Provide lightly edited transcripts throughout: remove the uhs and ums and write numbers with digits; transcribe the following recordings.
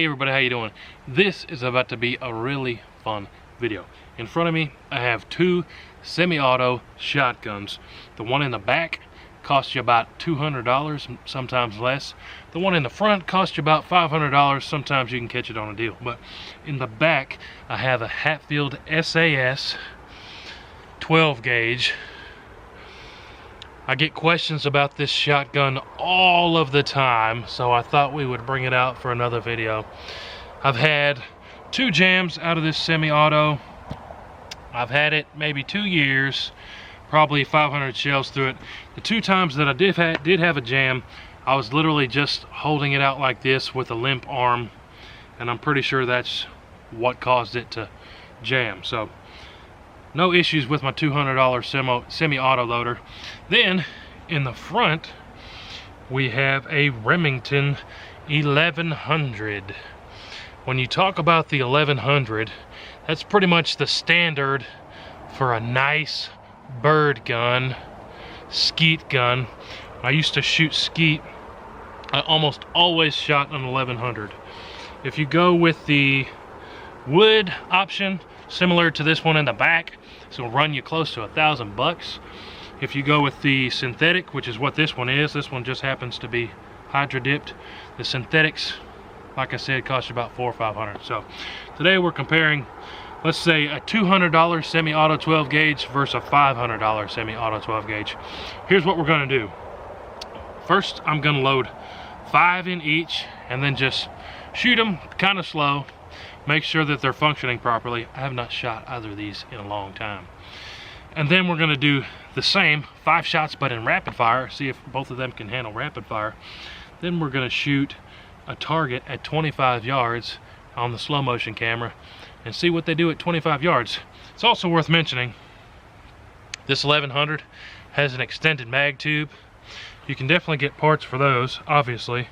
Hey everybody, how you doing? This is about to be a really fun video. In front of me, I have two semi-auto shotguns. The one in the back costs you about $200, sometimes less. The one in the front costs you about $500. Sometimes you can catch it on a deal. But in the back, I have a Hatfield SAS 12 gauge. I get questions about this shotgun all of the time, so I thought we would bring it out for another video. I've had 2 jams out of this semi-auto. I've had it maybe 2 years, probably 500 shells through it. The 2 times that I did have a jam, I was literally just holding it out like this with a limp arm, and I'm pretty sure that's what caused it to jam. So no issues with my $200 semi-auto loader. Then in the front we have a Remington 1100. When you talk about the 1100, that's pretty much the standard for a nice bird gun, skeet gun. I used to shoot skeet. I almost always shot an 1100. If you go with the wood option, similar to this one in the back, it's gonna run you close to $1,000. If you go with the synthetic, which is what this one is, this one just happens to be hydro dipped. The synthetics, like I said, cost you about $400 or $500. So today we're comparing, let's say, a $200 semi-auto 12 gauge versus a $500 semi-auto 12 gauge. Here's what we're gonna do. First, I'm gonna load 5 in each and then just shoot them kind of slow. Make sure that they're functioning properly. I have not shot either of these in a long time. And then we're gonna do the same 5 shots but in rapid fire, see if both of them can handle rapid fire. Then we're gonna shoot a target at 25 yards on the slow motion camera and see what they do at 25 yards. It's also worth mentioning this 1100 has an extended mag tube. You can definitely get parts for those, obviously.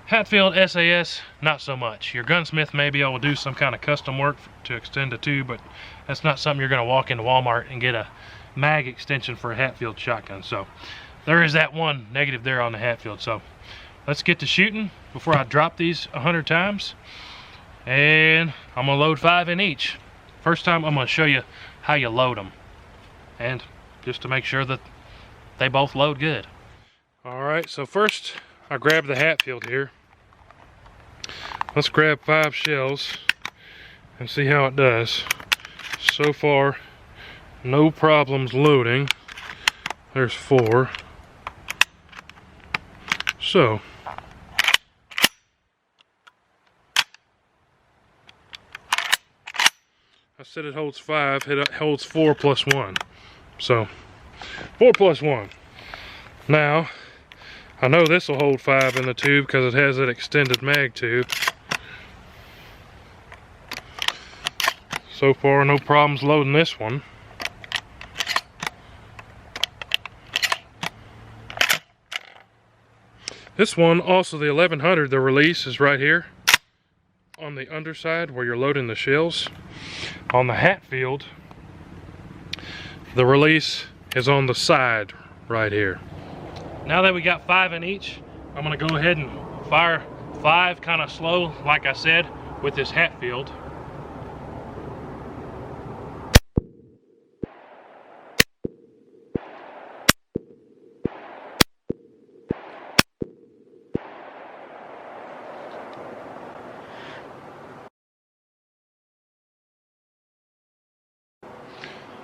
Hatfield SAS, not so much. Your gunsmith may be able to do some kind of custom work to extend a tube, but that's not something you're going to walk into Walmart and get a mag extension for a Hatfield shotgun. So there is that one negative there on the Hatfield. So let's get to shooting before I drop these 100 times. And I'm going to load 5 in each. First time I'm going to show you how you load them, and just to make sure that they both load good. Alright, so first I grab the Hatfield here. Let's grab 5 shells and see how it does. So far, no problems loading. There's 4. So I said it holds 5, it holds 4 plus 1. So 4 plus 1. Now I know this will hold 5 in the tube because it has that extended mag tube. So far, no problems loading this one. This one, also the 1100, the release is right here on the underside where you're loading the shells. On the Hatfield, the release is on the side right here. Now that we got 5 in each, I'm gonna go ahead and fire 5 kind of slow, like I said, with this Hatfield.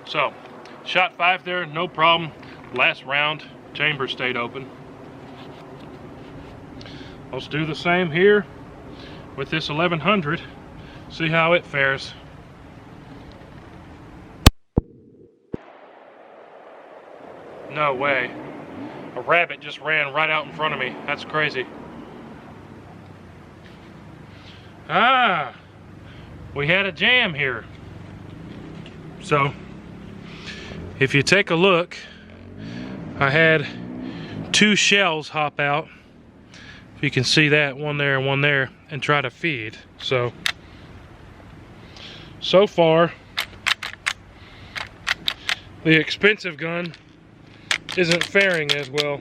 So, shot 5 there, no problem. Last round, chamber stayed open. Let's do the same here with this 1100. See how it fares. No way. A rabbit just ran right out in front of me. That's crazy. Ah, we had a jam here. So, if you take a look, I had 2 shells hop out. If you can see that, one there and one there, and try to feed. So far, the expensive gun isn't faring as well.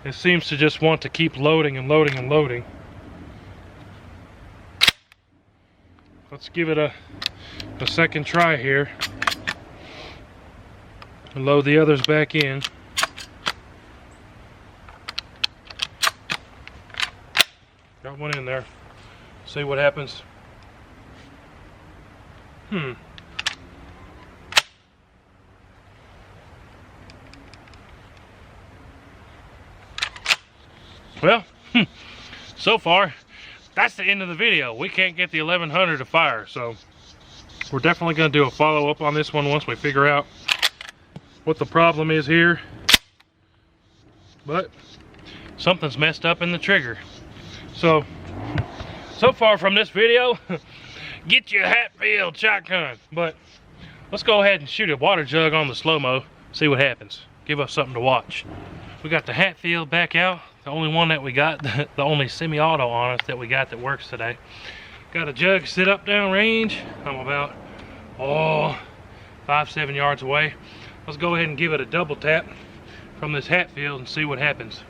It seems to just want to keep loading and loading and loading. Let's give it a second try here and load the others back in. Got one in there. See what happens. Well, so far, that's the end of the video. We can't get the 1100 to fire, so we're definitely going to do a follow-up on this one once we figure out what the problem is here. But something's messed up in the trigger. So far from this video, get you a Hatfield shotgun. But let's go ahead and shoot a water jug on the slow-mo, see what happens. Give us something to watch. We got the Hatfield back out. The only one that we got, the only semi-auto on us that we got that works today. Got a jug sit up down range. I'm about 5-7 yards away. Let's go ahead and give it a double tap from this Hatfield and see what happens.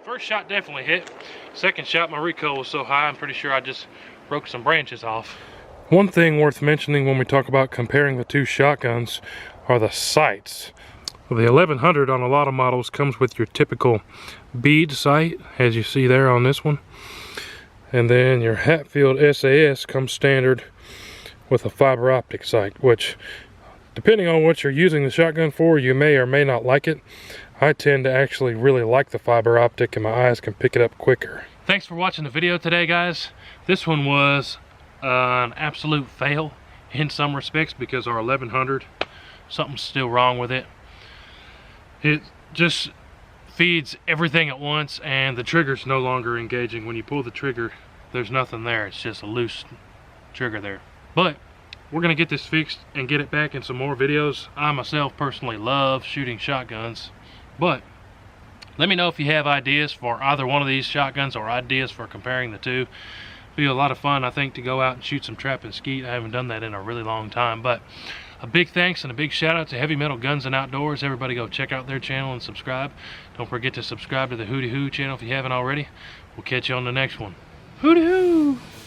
First shot definitely hit. Second shot, my recoil was so high, I'm pretty sure I just broke some branches off. One thing worth mentioning when we talk about comparing the two shotguns are the sights. The 1100 on a lot of models comes with your typical bead sight, as you see there on this one. And then your Hatfield SAS comes standard with a fiber optic sight, which, depending on what you're using the shotgun for, you may or may not like it. I tend to actually really like the fiber optic, and my eyes can pick it up quicker. Thanks for watching the video today, guys. This one was an absolute fail in some respects because our 1100, something's still wrong with it. It just feeds everything at once, and the trigger's no longer engaging. When you pull the trigger, there's nothing there. It's just a loose trigger there. But we're gonna get this fixed and get it back in some more videos. I myself personally love shooting shotguns. But let me know if you have ideas for either one of these shotguns or ideas for comparing the two. It'll be a lot of fun, I think, to go out and shoot some trap and skeet. I haven't done that in a really long time. But a big thanks and a big shout out to Heavy Metal Guns and Outdoors. Everybody go check out their channel and subscribe. Don't forget to subscribe to the WHOTEEWHO channel if you haven't already. We'll catch you on the next one. WHOTEEWHO!